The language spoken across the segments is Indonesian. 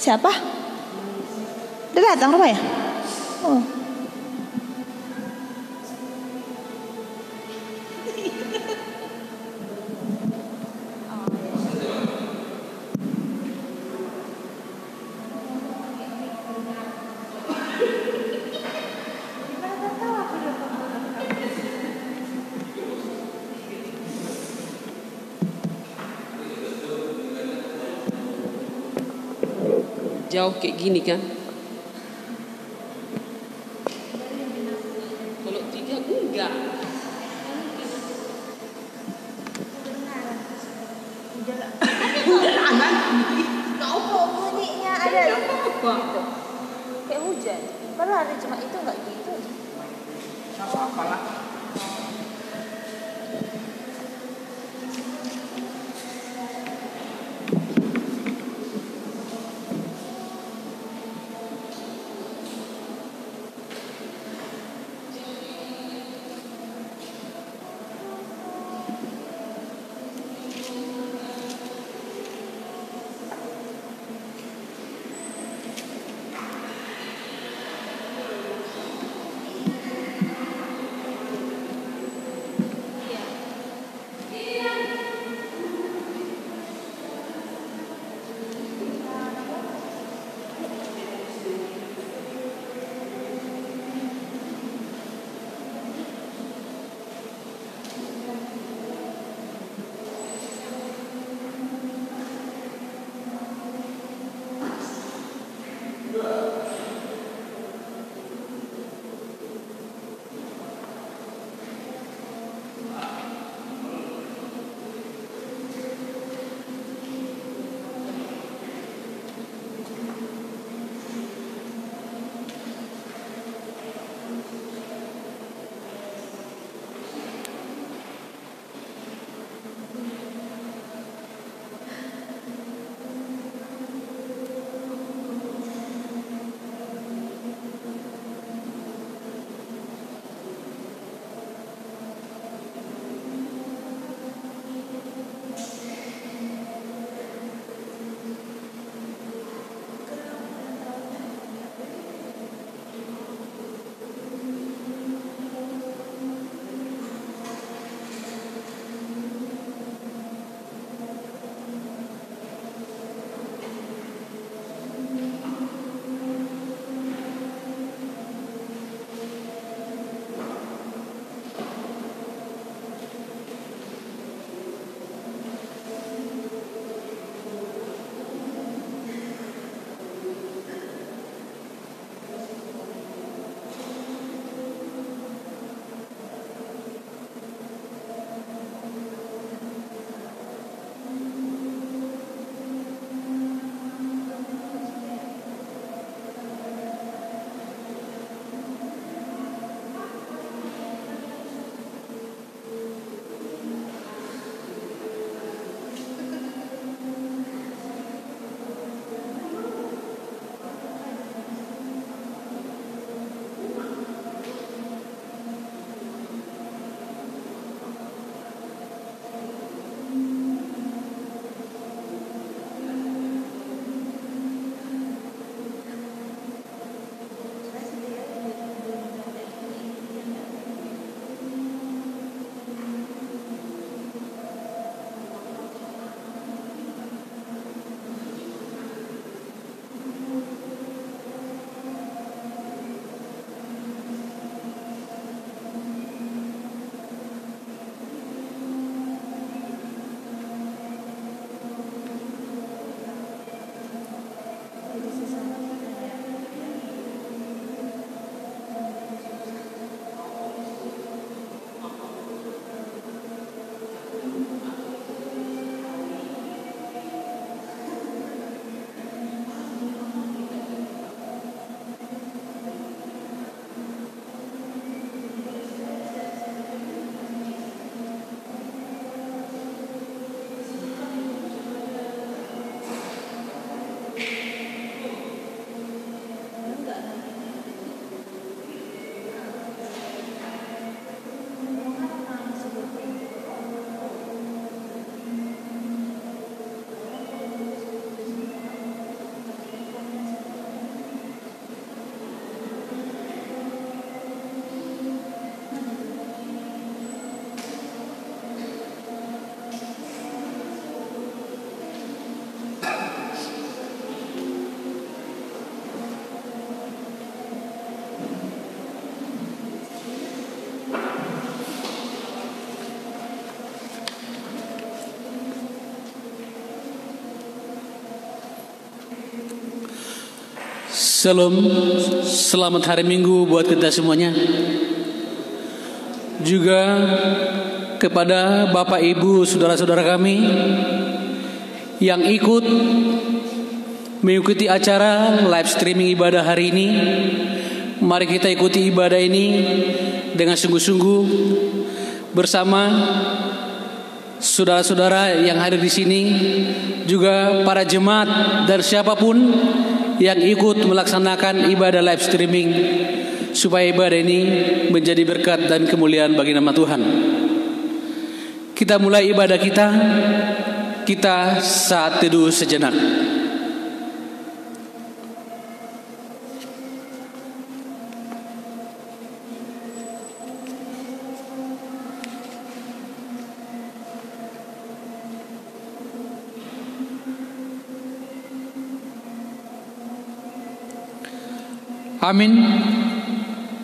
Siapa? Udah datang rupanya? Oh. Jauh kayak gini kan? Kalau tidak enggak. Kau bunyinya ada Apa? kayak hujan. Padahal ada cuma itu nggak gitu. Apa lah? Shalom, selamat hari Minggu buat kita semuanya. Juga kepada Bapak Ibu saudara-saudara kami yang ikut mengikuti acara live streaming ibadah hari ini. Mari kita ikuti ibadah ini dengan sungguh-sungguh bersama saudara-saudara yang hadir di sini, juga para jemaat dan siapapun yang ikut melaksanakan ibadah live streaming, supaya ibadah ini menjadi berkat dan kemuliaan bagi nama Tuhan. Kita mulai ibadah kita. Kita saat teduh sejenak. Amin.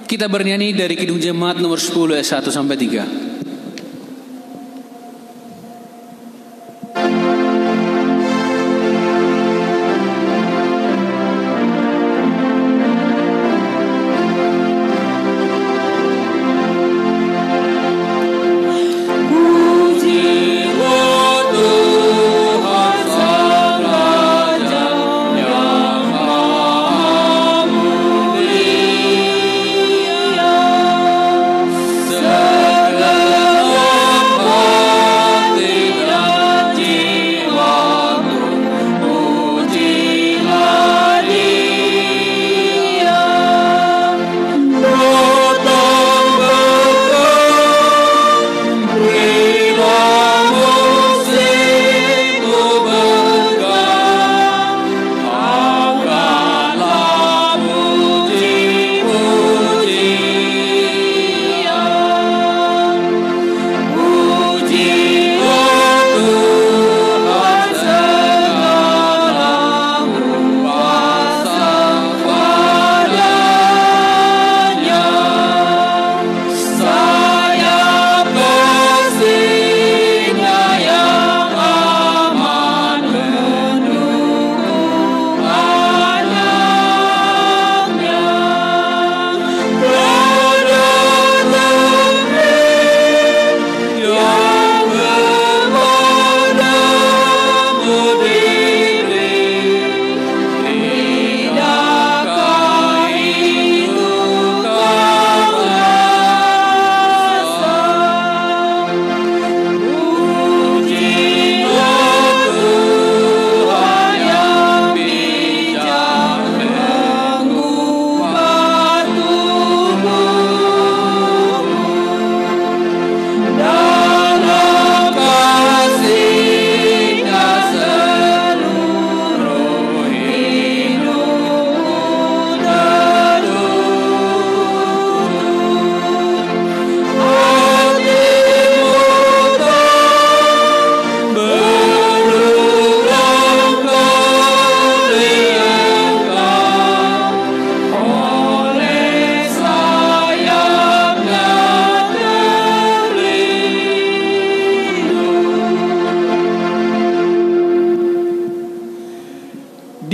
Kita bernyanyi dari Kidung Jemaat nomor 10 ayat 1 sampai 3.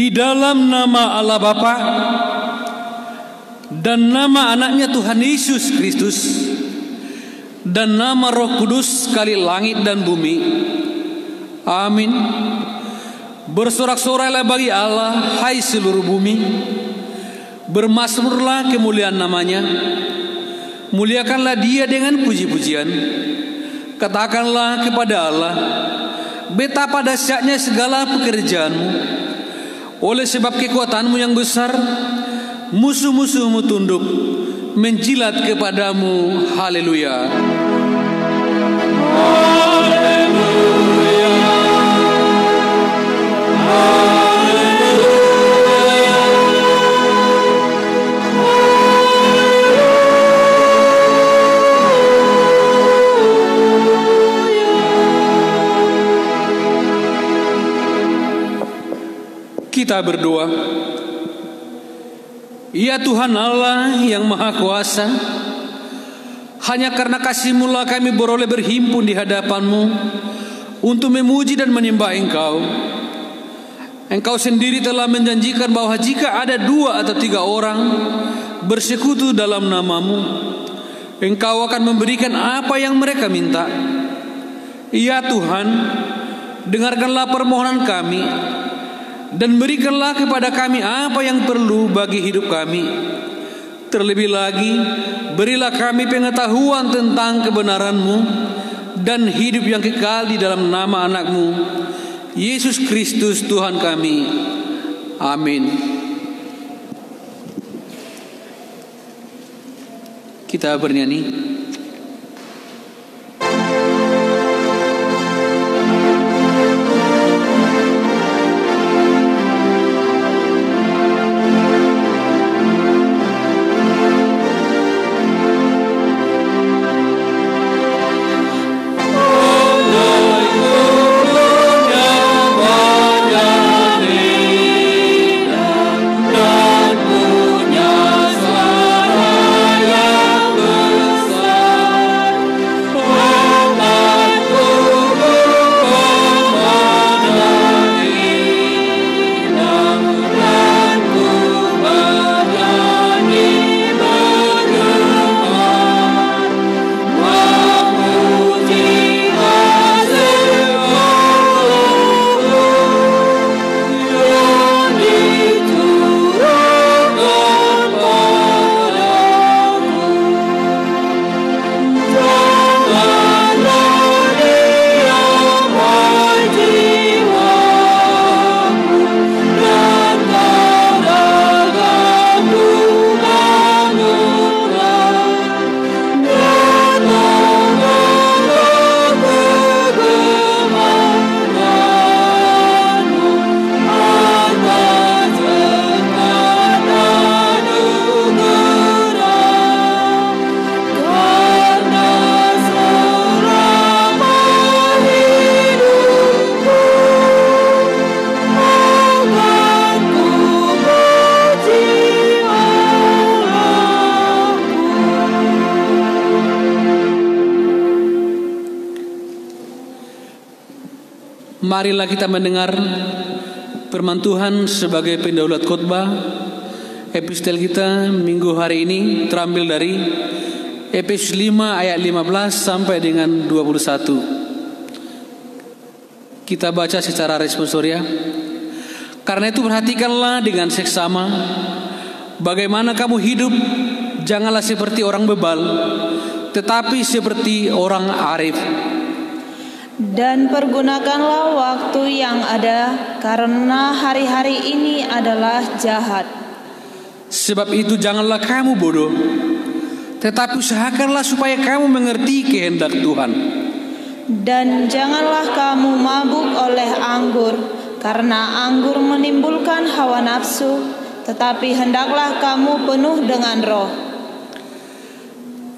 Dalam nama Allah Bapa dan nama anaknya Tuhan Yesus Kristus dan nama Roh Kudus sekali langit dan bumi. Amin. Bersorak-soraklah bagi Allah, hai seluruh bumi. Bermazmurlah kemuliaan namanya. Muliakanlah Dia dengan puji-pujian. Katakanlah kepada Allah, betapa dahsyatnya segala pekerjaanmu. Oleh sebab kekuatanmu yang besar, musuh-musuhmu tunduk, menjilat kepadamu. Haleluya. Haleluya. Kita berdoa. Ya Tuhan Allah yang Maha Kuasa, hanya karena kasih-Mu lah kami beroleh berhimpun di hadapan-Mu untuk memuji dan menyembah Engkau. Engkau sendiri telah menjanjikan bahwa jika ada 2 atau 3 orang bersekutu dalam namamu, Engkau akan memberikan apa yang mereka minta. Ya Tuhan, dengarkanlah permohonan kami dan berikanlah kepada kami apa yang perlu bagi hidup kami. Terlebih lagi, berilah kami pengetahuan tentang kebenaran-Mu dan hidup yang kekal di dalam nama anak-Mu, Yesus Kristus Tuhan kami. Amin. Kita bernyanyi. Marilah kita mendengar firman Tuhan sebagai pendaulat khotbah. Epistel kita minggu hari ini terambil dari Efesus 5 ayat 15 sampai dengan 21. Kita baca secara responsoria. Karena itu perhatikanlah dengan seksama bagaimana kamu hidup, janganlah seperti orang bebal, tetapi seperti orang arif. Dan pergunakanlah waktu yang ada, karena hari-hari ini adalah jahat. Sebab itu janganlah kamu bodoh, tetapi usahakanlah supaya kamu mengerti kehendak Tuhan. Dan janganlah kamu mabuk oleh anggur, karena anggur menimbulkan hawa nafsu, tetapi hendaklah kamu penuh dengan Roh.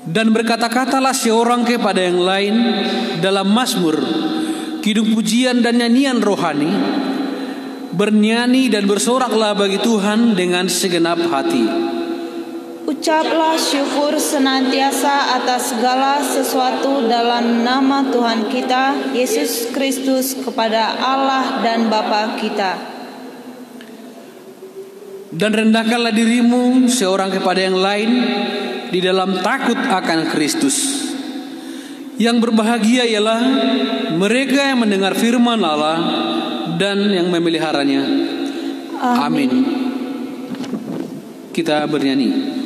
Dan berkata-katalah seorang kepada yang lain dalam mazmur, kidung pujian dan nyanyian rohani. Bernyanyi dan bersoraklah bagi Tuhan dengan segenap hati. Ucaplah syukur senantiasa atas segala sesuatu dalam nama Tuhan kita Yesus Kristus kepada Allah dan Bapa kita. Dan rendahkanlah dirimu seorang kepada yang lain di dalam takut akan Kristus. Yang berbahagia ialah mereka yang mendengar firman Allah dan yang memeliharanya. Amin. Kita bernyanyi.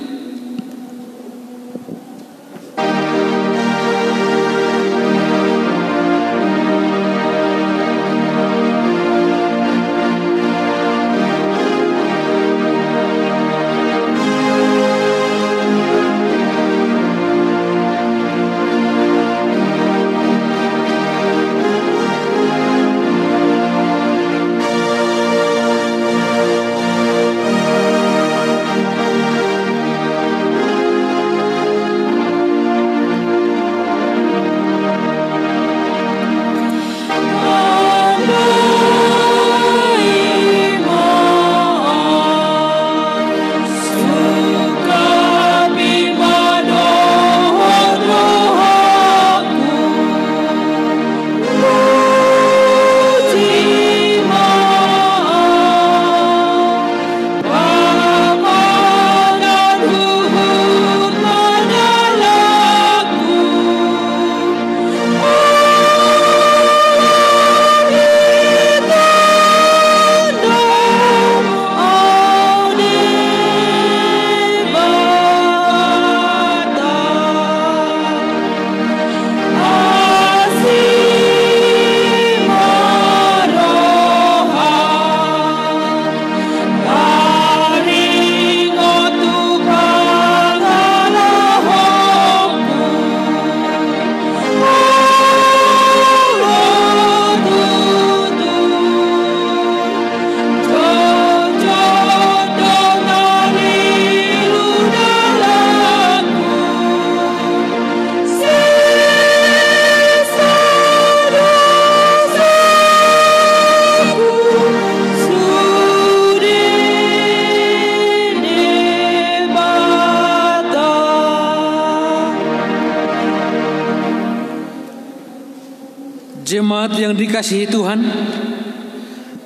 Jemaat yang dikasihi Tuhan,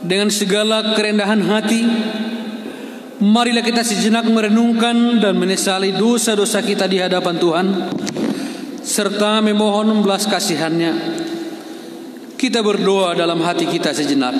dengan segala kerendahan hati, marilah kita sejenak merenungkan dan menyesali dosa-dosa kita di hadapan Tuhan, serta memohon belas kasihan-Nya. Kita berdoa dalam hati kita sejenak.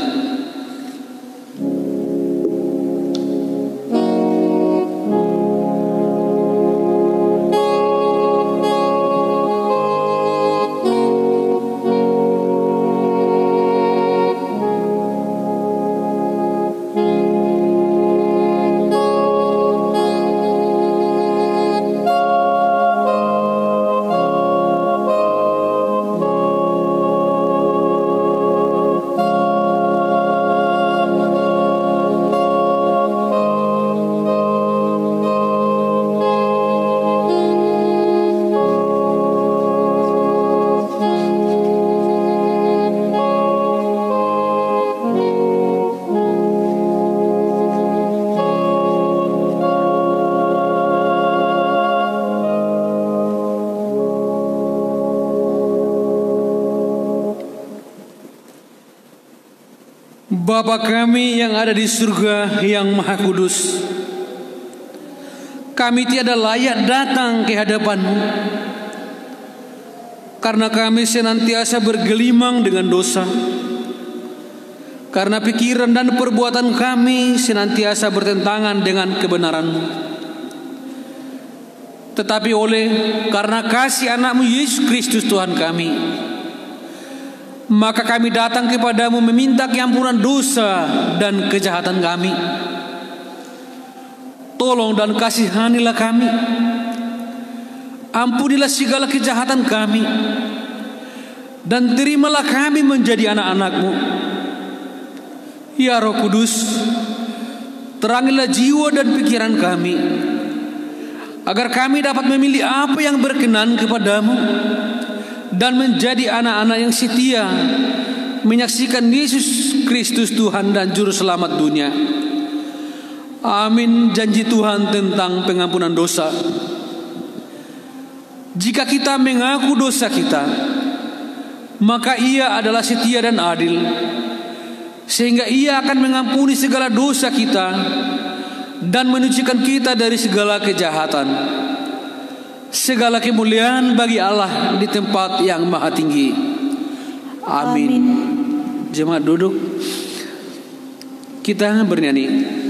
Bapa kami yang ada di surga yang maha kudus, kami tiada layak datang ke hadapan-Mu, karena kami senantiasa bergelimang dengan dosa, karena pikiran dan perbuatan kami senantiasa bertentangan dengan kebenaran-Mu. Tetapi karena kasih anak-Mu Yesus Kristus Tuhan kami, maka kami datang kepadamu meminta keampunan dosa dan kejahatan kami. Tolong dan kasihanilah kami. Ampunilah segala kejahatan kami, dan terimalah kami menjadi anak-anak-Mu. Ya Roh Kudus, terangilah jiwa dan pikiran kami, agar kami dapat memilih apa yang berkenan kepadamu, dan menjadi anak-anak yang setia menyaksikan Yesus Kristus Tuhan dan Juru Selamat dunia. Amin. Janji Tuhan tentang pengampunan dosa. Jika kita mengaku dosa kita, maka Ia adalah setia dan adil, sehingga Ia akan mengampuni segala dosa kita dan menyucikan kita dari segala kejahatan. Segala kemuliaan bagi Allah di tempat yang maha tinggi. Amin. Jemaat duduk. Kita bernyanyi.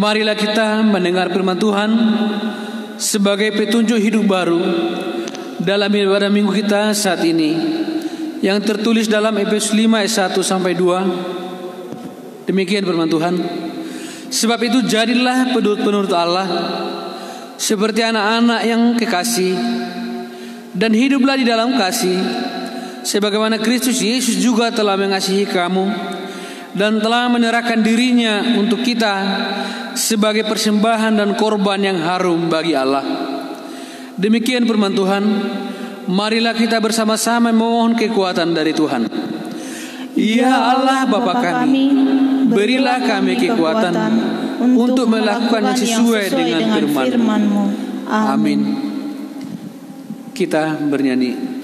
Marilah kita mendengar firman Tuhan sebagai petunjuk hidup baru dalam ibadah minggu kita saat ini, yang tertulis dalam Efesus 5 ayat 1 sampai 2. Demikian firman Tuhan. Sebab itu jadilah penurut Allah seperti anak-anak yang kekasih, dan hiduplah di dalam kasih, sebagaimana Kristus Yesus juga telah mengasihi kamu dan telah menyerahkan dirinya untuk kita sebagai persembahan dan korban yang harum bagi Allah. Demikian firman Tuhan. Marilah kita bersama-sama memohon kekuatan dari Tuhan. Ya Allah Bapa kami, berilah kami kekuatan untuk melakukan yang sesuai dengan firman-Mu. Amin. Kita bernyanyi.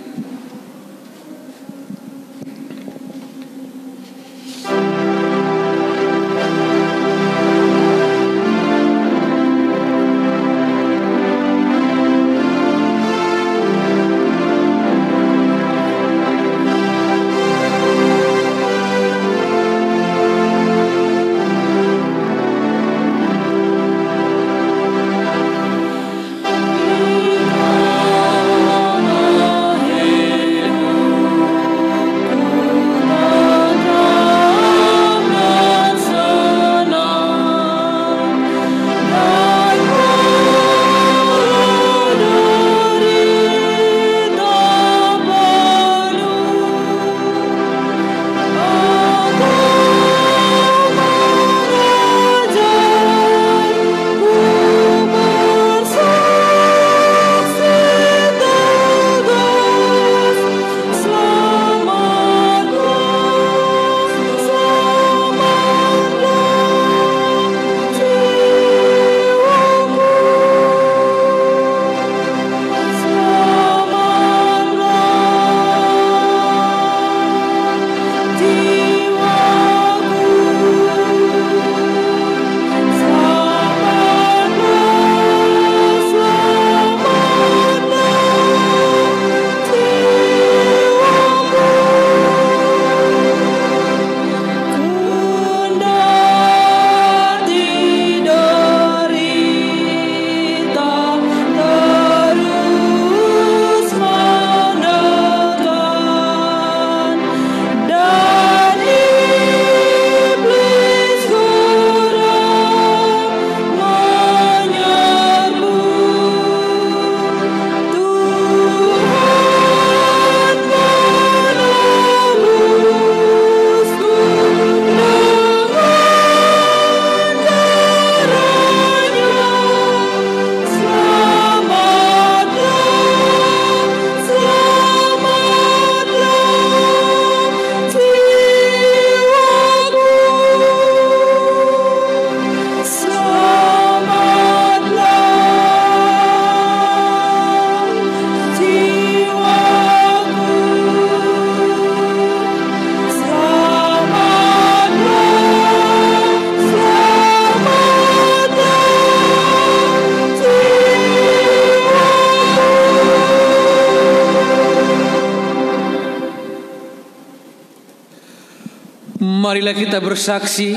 Marilah kita bersaksi,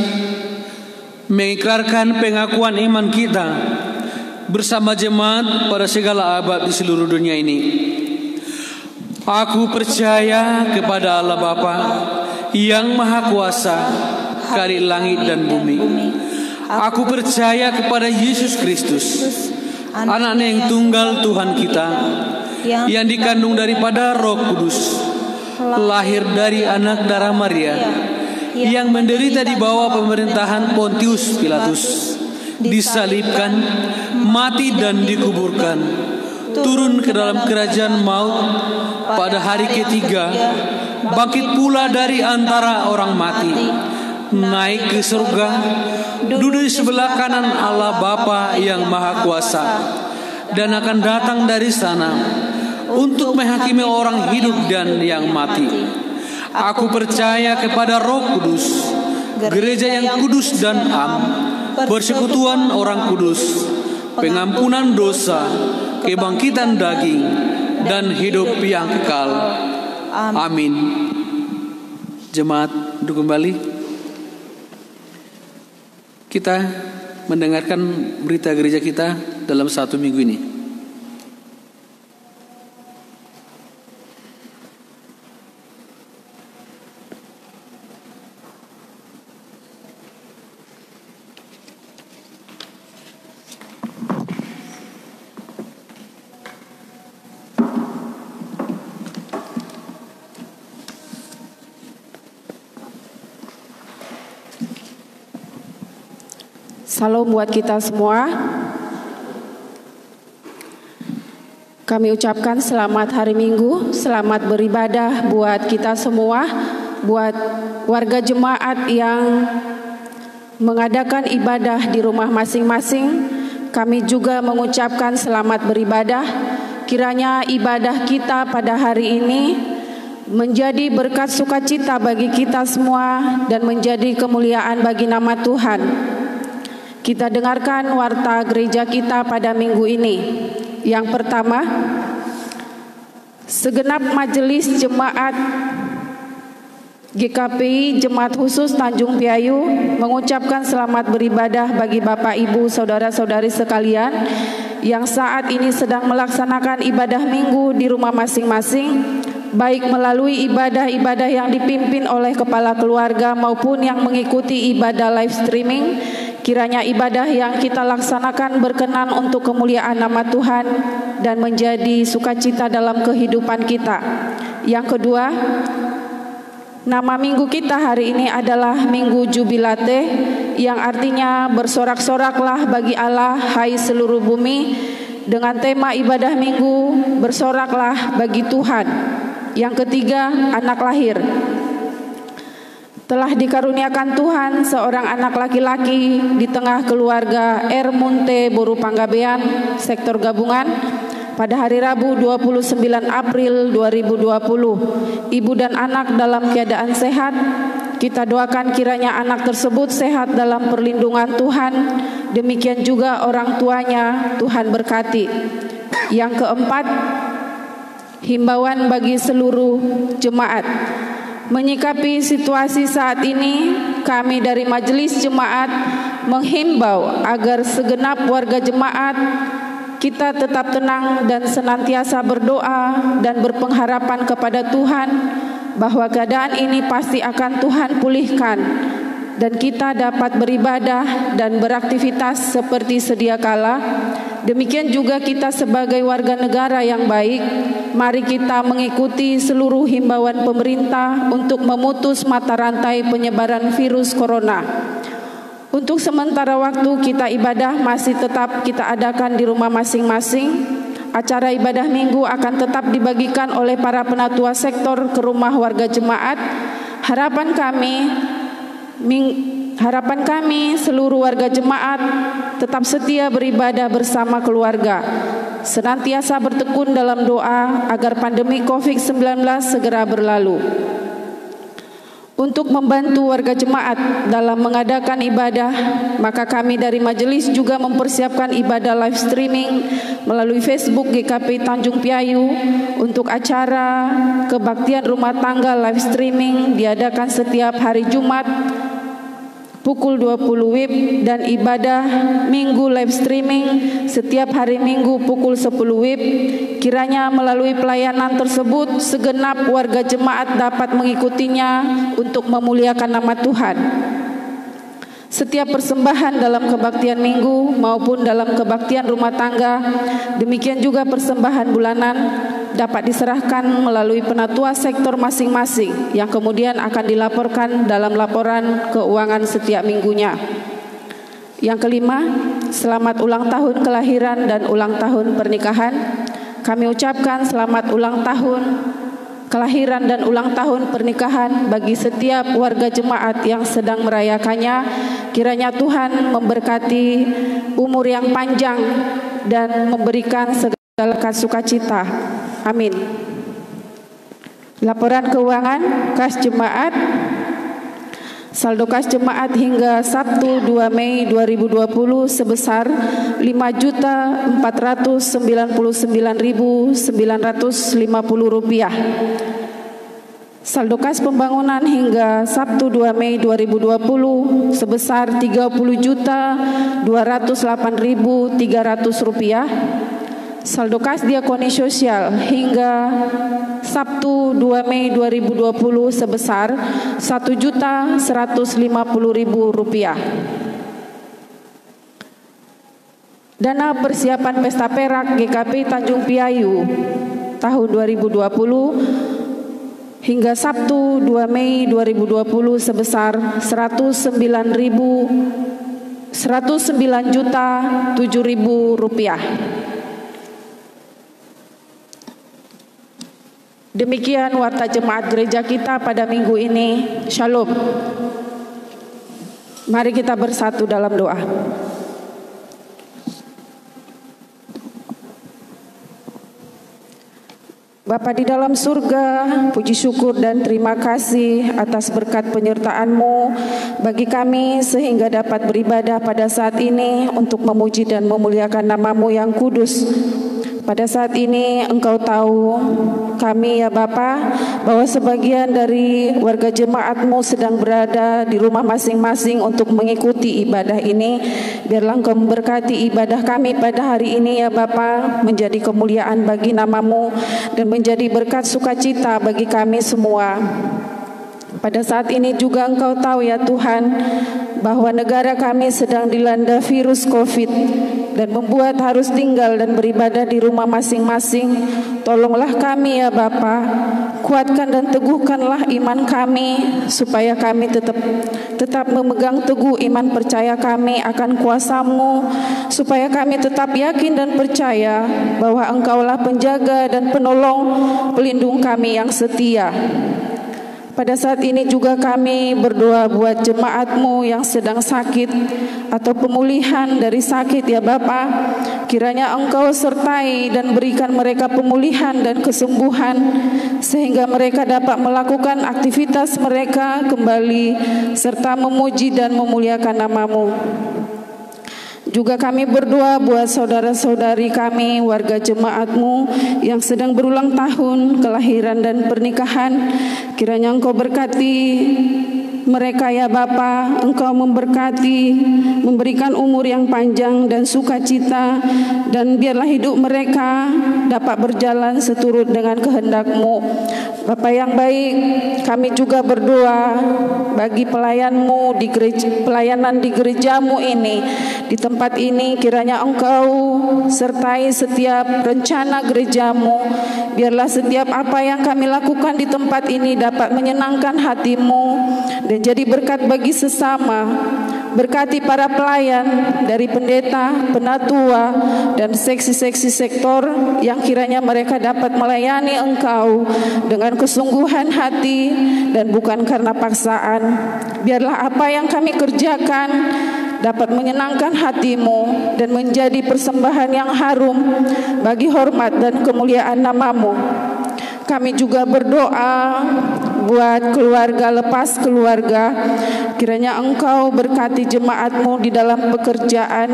mengikrarkan pengakuan iman kita bersama jemaat pada segala abad di seluruh dunia ini. Aku percaya kepada Allah Bapa yang Maha Kuasa, Khalik langit dan bumi. Aku percaya kepada Yesus Kristus, anaknya yang tunggal Tuhan kita, yang dikandung daripada Roh Kudus, lahir dari anak darah Maria, yang menderita di bawah pemerintahan Pontius Pilatus, disalibkan, mati dan dikuburkan, turun ke dalam kerajaan maut, pada hari ketiga bangkit pula dari antara orang mati, naik ke surga, duduk di sebelah kanan Allah Bapa yang Maha Kuasa, dan akan datang dari sana untuk menghakimi orang hidup dan yang mati. Aku percaya kepada Roh Kudus, gereja yang kudus dan am, persekutuan orang kudus, pengampunan dosa, kebangkitan daging, dan hidup yang kekal. Amin. Jemaat duduk kembali. Kita mendengarkan berita gereja kita dalam satu minggu ini. Salam buat kita semua. Kami ucapkan selamat hari Minggu, selamat beribadah buat kita semua, buat warga jemaat yang mengadakan ibadah di rumah masing-masing. Kami juga mengucapkan selamat beribadah. Kiranya ibadah kita pada hari ini menjadi berkat sukacita bagi kita semua dan menjadi kemuliaan bagi nama Tuhan. Kita dengarkan warta gereja kita pada minggu ini. Yang pertama, segenap majelis jemaat GKPI Jemaat Khusus Tanjung Piayu mengucapkan selamat beribadah bagi Bapak Ibu saudara-saudari sekalian yang saat ini sedang melaksanakan ibadah minggu di rumah masing-masing, baik melalui ibadah-ibadah yang dipimpin oleh kepala keluarga maupun yang mengikuti ibadah live streaming. Kiranya ibadah yang kita laksanakan berkenan untuk kemuliaan nama Tuhan dan menjadi sukacita dalam kehidupan kita. Yang kedua, nama minggu kita hari ini adalah Minggu Jubilate, yang artinya bersorak-soraklah bagi Allah, hai seluruh bumi, dengan tema ibadah minggu, bersoraklah bagi Tuhan. Yang ketiga, anak lahir. Telah dikaruniakan Tuhan seorang anak laki-laki di tengah keluarga R. Munte Boru Panggabean, sektor gabungan, pada hari Rabu 29 April 2020. Ibu dan anak dalam keadaan sehat. Kita doakan kiranya anak tersebut sehat dalam perlindungan Tuhan. Demikian juga orang tuanya, Tuhan berkati. Yang keempat, himbauan bagi seluruh jemaat. Menyikapi situasi saat ini, kami dari Majelis Jemaat menghimbau agar segenap warga jemaat kita tetap tenang dan senantiasa berdoa dan berpengharapan kepada Tuhan bahwa keadaan ini pasti akan Tuhan pulihkan dan kita dapat beribadah dan beraktivitas seperti sedia kala. Demikian juga kita sebagai warga negara yang baik, mari kita mengikuti seluruh himbauan pemerintah untuk memutus mata rantai penyebaran virus corona. Untuk sementara waktu kita ibadah masih tetap kita adakan di rumah masing-masing. Acara ibadah minggu akan tetap dibagikan oleh para penatua sektor ke rumah warga jemaat. Harapan kami seluruh warga jemaat tetap setia beribadah bersama keluarga, senantiasa bertekun dalam doa agar pandemi COVID-19 segera berlalu. Untuk membantu warga jemaat dalam mengadakan ibadah, maka kami dari majelis juga mempersiapkan ibadah live streaming melalui Facebook GKP Tanjung Piayu. Untuk acara kebaktian rumah tangga live streaming diadakan setiap hari Jumat pukul 20 WIB dan ibadah minggu live streaming setiap hari Minggu pukul 10 WIB. Kiranya melalui pelayanan tersebut segenap warga jemaat dapat mengikutinya untuk memuliakan nama Tuhan. Setiap persembahan dalam kebaktian minggu maupun dalam kebaktian rumah tangga, demikian juga persembahan bulanan, dapat diserahkan melalui penatua sektor masing-masing yang kemudian akan dilaporkan dalam laporan keuangan setiap minggunya. Yang kelima, selamat ulang tahun kelahiran dan ulang tahun pernikahan. Kami ucapkan selamat ulang tahun kelahiran dan ulang tahun pernikahan bagi setiap warga jemaat yang sedang merayakannya. Kiranya Tuhan memberkati umur yang panjang dan memberikan segala sukacita. Amin. Laporan keuangan kas jemaat. Saldo kas jemaat hingga Sabtu 2 Mei 2020 sebesar Rp5.499.950. Saldo kas pembangunan hingga Sabtu 2 Mei 2020 sebesar Rp30.208.300. Saldo kas diakoni sosial hingga Sabtu 2 Mei 2020 sebesar Rp1.150.000. Dana persiapan pesta perak GKP Tanjung Piayu tahun 2020 hingga Sabtu 2 Mei 2020 sebesar Rp109.000 Rp109.007.000. Demikian warta jemaat gereja kita pada minggu ini. Shalom. Mari kita bersatu dalam doa. Bapa di dalam surga, puji syukur dan terima kasih atas berkat penyertaan-Mu bagi kami sehingga dapat beribadah pada saat ini untuk memuji dan memuliakan nama-Mu yang kudus. Pada saat ini Engkau tahu kami ya Bapa, bahwa sebagian dari warga jemaat-Mu sedang berada di rumah masing-masing untuk mengikuti ibadah ini. Biarlah Engkau memberkati ibadah kami pada hari ini ya Bapa, menjadi kemuliaan bagi nama-Mu dan menjadi berkat sukacita bagi kami semua. Pada saat ini juga Engkau tahu ya Tuhan, bahwa negara kami sedang dilanda virus COVID dan membuat harus tinggal dan beribadah di rumah masing-masing. Tolonglah kami ya Bapa, kuatkan dan teguhkanlah iman kami supaya kami tetap memegang teguh iman percaya kami akan kuasa-Mu, supaya kami tetap yakin dan percaya bahwa Engkaulah penjaga dan penolong, pelindung kami yang setia. Pada saat ini juga kami berdoa buat jemaat-Mu yang sedang sakit atau pemulihan dari sakit ya Bapa. Kiranya Engkau sertai dan berikan mereka pemulihan dan kesembuhan sehingga mereka dapat melakukan aktivitas mereka kembali serta memuji dan memuliakan nama-Mu. Juga kami berdoa buat saudara-saudari kami, warga jemaat-Mu yang sedang berulang tahun kelahiran dan pernikahan. Kiranya Engkau berkati mereka ya Bapa, Engkau memberkati, memberikan umur yang panjang dan sukacita, dan biarlah hidup mereka dapat berjalan seturut dengan kehendak-Mu. Bapa yang baik, kami juga berdoa bagi pelayan-Mu di gereja, pelayanan di gereja-Mu ini. Di tempat ini kiranya Engkau sertai setiap rencana gereja-Mu. Biarlah setiap apa yang kami lakukan di tempat ini dapat menyenangkan hati-Mu dan jadi berkat bagi sesama. Berkati para pelayan dari pendeta, penatua, dan seksi-seksi sektor yang kiranya mereka dapat melayani Engkau dengan kesungguhan hati dan bukan karena paksaan. Biarlah apa yang kami kerjakan dapat menyenangkan hati-Mu dan menjadi persembahan yang harum bagi hormat dan kemuliaan nama-Mu. Kami juga berdoa buat keluarga lepas keluarga. Kiranya Engkau berkati jemaat-Mu di dalam pekerjaan,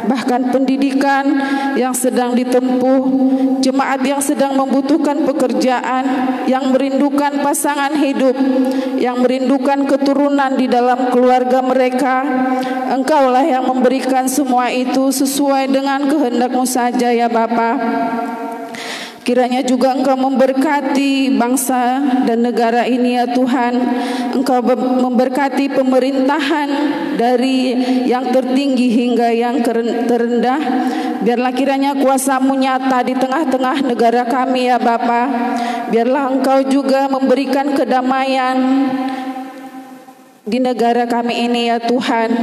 bahkan pendidikan yang sedang ditempuh, jemaat yang sedang membutuhkan pekerjaan, yang merindukan pasangan hidup, yang merindukan keturunan di dalam keluarga mereka. Engkaulah yang memberikan semua itu sesuai dengan kehendak-Mu saja ya Bapa. Kiranya juga Engkau memberkati bangsa dan negara ini ya Tuhan. Engkau memberkati pemerintahan dari yang tertinggi hingga yang terendah. Biarlah kiranya kuasa-Mu nyata di tengah-tengah negara kami ya Bapa. Biarlah Engkau juga memberikan kedamaian di negara kami ini ya Tuhan.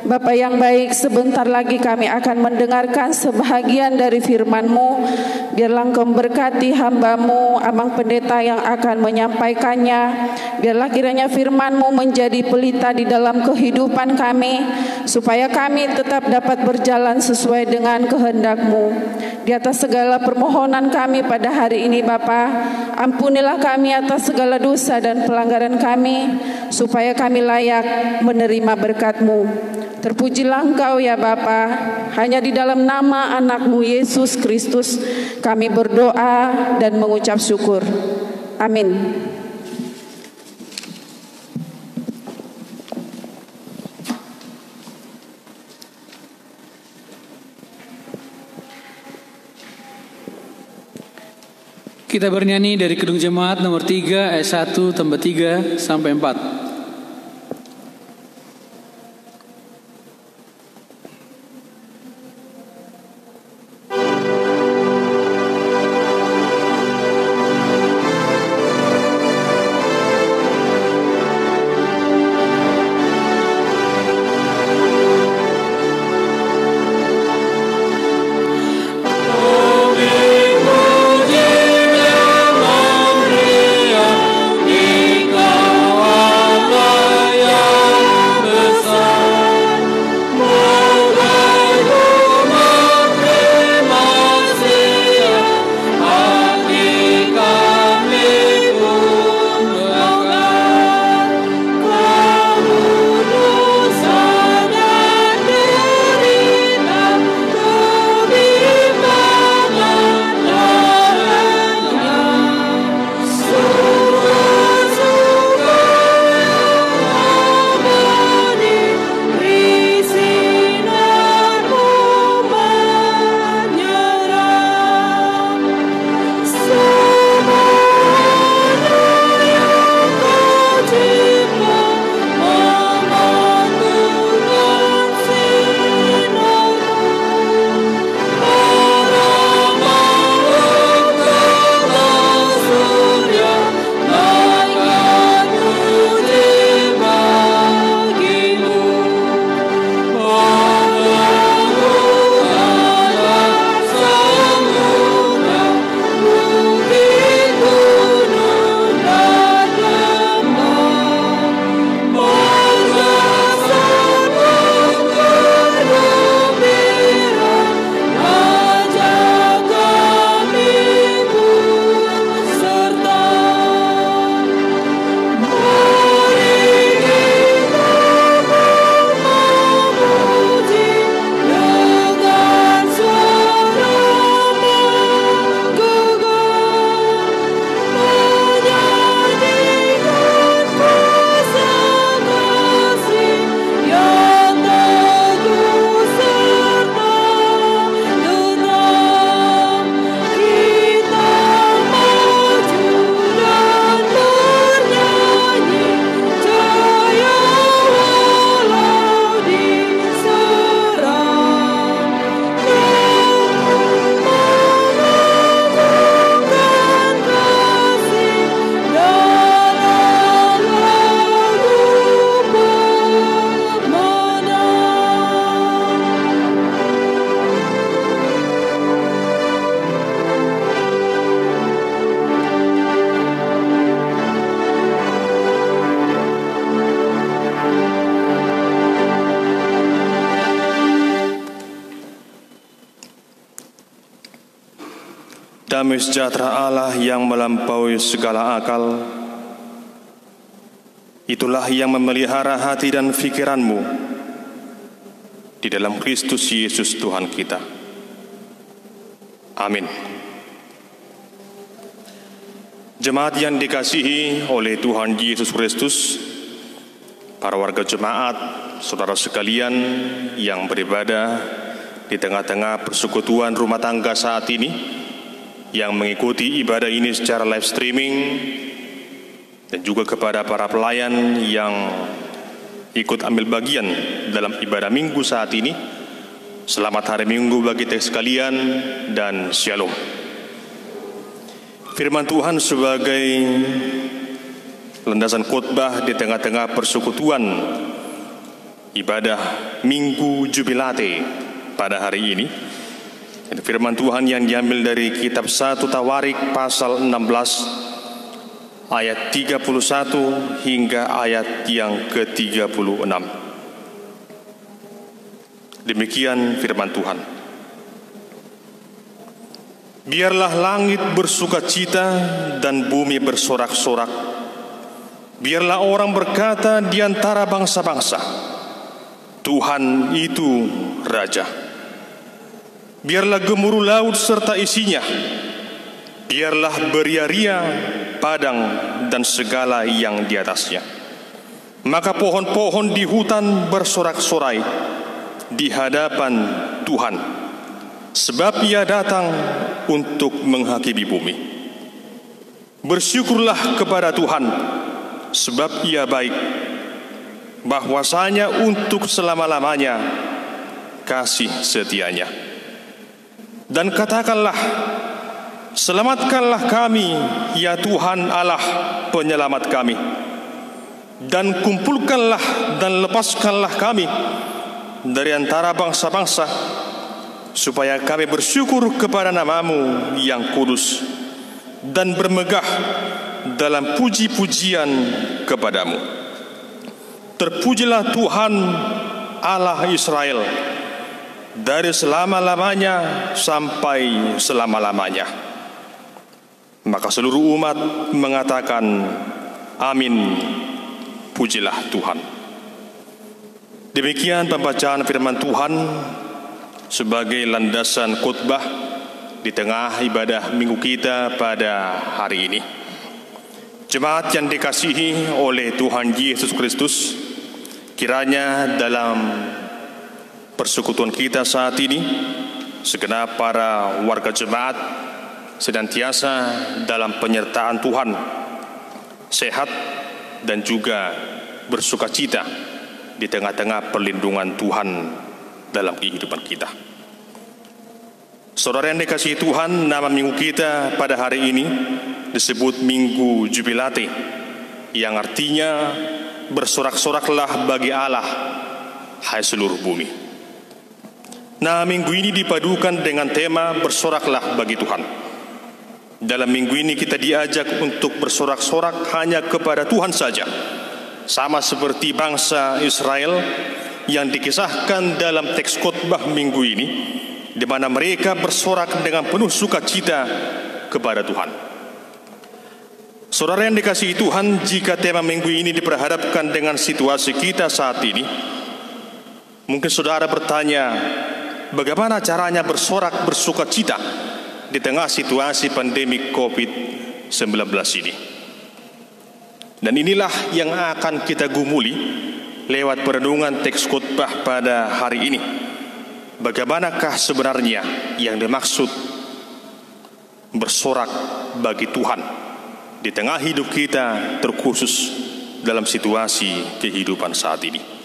Bapa yang baik, sebentar lagi kami akan mendengarkan sebahagian dari firman-Mu. Biarlah Engkau memberkati hamba-Mu, Abang Pendeta yang akan menyampaikannya. Biarlah kiranya firman-Mu menjadi pelita di dalam kehidupan kami, supaya kami tetap dapat berjalan sesuai dengan kehendak-Mu. Di atas segala permohonan kami pada hari ini Bapa, ampunilah kami atas segala dosa dan pelanggaran kami, supaya kami layak menerima berkat-Mu. Terpujilah Engkau ya Bapa. Hanya di dalam nama anak-Mu Yesus Kristus kami berdoa dan mengucap syukur. Amin. Kita bernyanyi dari Kidung Jemaat nomor 3 ayat 1 tambah 3 sampai 4. Damai sejahtera Allah yang melampaui segala akal, itulah yang memelihara hati dan pikiranmu di dalam Kristus Yesus Tuhan kita. Amin. Jemaat yang dikasihi oleh Tuhan Yesus Kristus, para warga jemaat, saudara sekalian yang beribadah di tengah-tengah persekutuan rumah tangga saat ini, yang mengikuti ibadah ini secara live streaming, dan juga kepada para pelayan yang ikut ambil bagian dalam ibadah minggu saat ini. Selamat hari Minggu bagi kita sekalian dan shalom. Firman Tuhan sebagai landasan khotbah di tengah-tengah persekutuan ibadah Minggu Jubilate pada hari ini. Firman Tuhan yang diambil dari kitab 1 Tawarik pasal 16 ayat 31 hingga ayat yang ke-36. Demikian firman Tuhan. Biarlah langit bersukacita dan bumi bersorak-sorak. Biarlah orang berkata di antara bangsa-bangsa, Tuhan itu Raja. Biarlah gemuruh laut serta isinya. Biarlah beria-ria padang dan segala yang di atasnya. Maka pohon-pohon di hutan bersorak-sorai di hadapan Tuhan, sebab Ia datang untuk menghakimi bumi. Bersyukurlah kepada Tuhan, sebab Ia baik, bahwasanya untuk selama-lamanya kasih setianya. Dan katakanlah, selamatkanlah kami, ya Tuhan Allah penyelamat kami. Dan kumpulkanlah dan lepaskanlah kami dari antara bangsa-bangsa, supaya kami bersyukur kepada nama-Mu yang kudus, dan bermegah dalam puji-pujian kepadamu. Terpujilah Tuhan Allah Israel, dari selama-lamanya sampai selama-lamanya. Maka seluruh umat mengatakan, Amin, pujilah Tuhan. Demikian pembacaan firman Tuhan sebagai landasan khotbah di tengah ibadah minggu kita pada hari ini. Jemaat yang dikasihi oleh Tuhan Yesus Kristus, kiranya dalam persekutuan kita saat ini, segenap para warga jemaat senantiasa dalam penyertaan Tuhan, sehat dan juga bersukacita di tengah-tengah perlindungan Tuhan dalam kehidupan kita. Saudara yang dikasihi Tuhan, nama minggu kita pada hari ini disebut Minggu Jubilate, yang artinya bersorak-soraklah bagi Allah, hai seluruh bumi. Nah, minggu ini dipadukan dengan tema bersoraklah bagi Tuhan. Dalam minggu ini kita diajak untuk bersorak-sorak hanya kepada Tuhan saja, sama seperti bangsa Israel yang dikisahkan dalam teks khotbah minggu ini, di mana mereka bersorak dengan penuh sukacita kepada Tuhan. Saudara yang dikasihi Tuhan, jika tema minggu ini diperhadapkan dengan situasi kita saat ini, mungkin saudara bertanya, bagaimana caranya bersorak bersukacita di tengah situasi pandemi COVID-19 ini? Dan inilah yang akan kita gumuli lewat perenungan teks khotbah pada hari ini. Bagaimanakah sebenarnya yang dimaksud bersorak bagi Tuhan di tengah hidup kita, terkhusus dalam situasi kehidupan saat ini?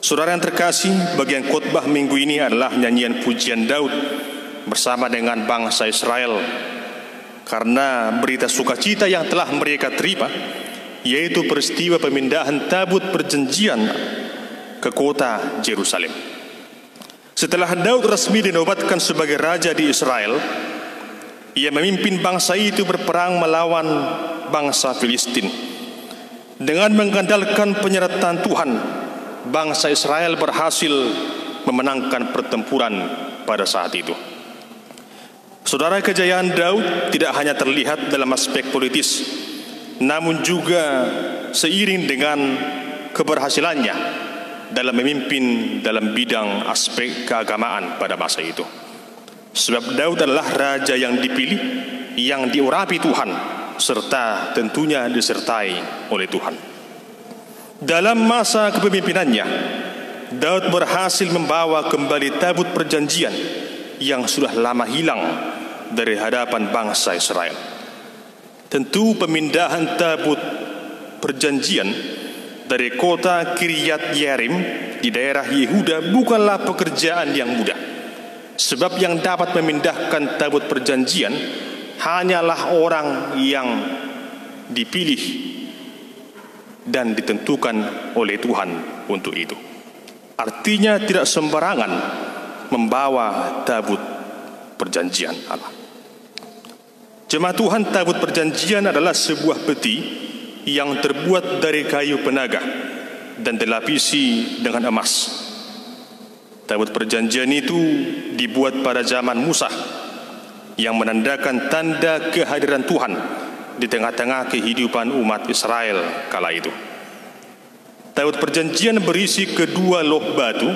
Saudara yang terkasih, bagian khotbah minggu ini adalah nyanyian pujian Daud bersama dengan bangsa Israel, karena berita sukacita yang telah mereka terima, yaitu peristiwa pemindahan tabut perjanjian ke kota Yerusalem. Setelah Daud resmi dinobatkan sebagai raja di Israel, ia memimpin bangsa itu berperang melawan bangsa Filistin. Dengan mengandalkan penyertaan Tuhan, bangsa Israel berhasil memenangkan pertempuran pada saat itu. Saudara, kejayaan Daud tidak hanya terlihat dalam aspek politis, namun juga seiring dengan keberhasilannya dalam memimpin dalam bidang aspek keagamaan pada masa itu. Sebab Daud adalah raja yang dipilih, yang diurapi Tuhan, serta tentunya disertai oleh Tuhan. Dalam masa kepemimpinannya, Daud berhasil membawa kembali tabut perjanjian yang sudah lama hilang dari hadapan bangsa Israel. Tentu pemindahan tabut perjanjian dari kota Kiryat Yearim di daerah Yehuda bukanlah pekerjaan yang mudah. Sebab yang dapat memindahkan tabut perjanjian hanyalah orang yang dipilih dan ditentukan oleh Tuhan untuk itu. Artinya tidak sembarangan membawa tabut perjanjian Allah. Jemaat Tuhan, tabut perjanjian adalah sebuah peti yang terbuat dari kayu penaga dan dilapisi dengan emas. Tabut perjanjian itu dibuat pada zaman Musa, yang menandakan tanda kehadiran Tuhan di tengah-tengah kehidupan umat Israel kala itu. Tabut perjanjian berisi kedua loh batu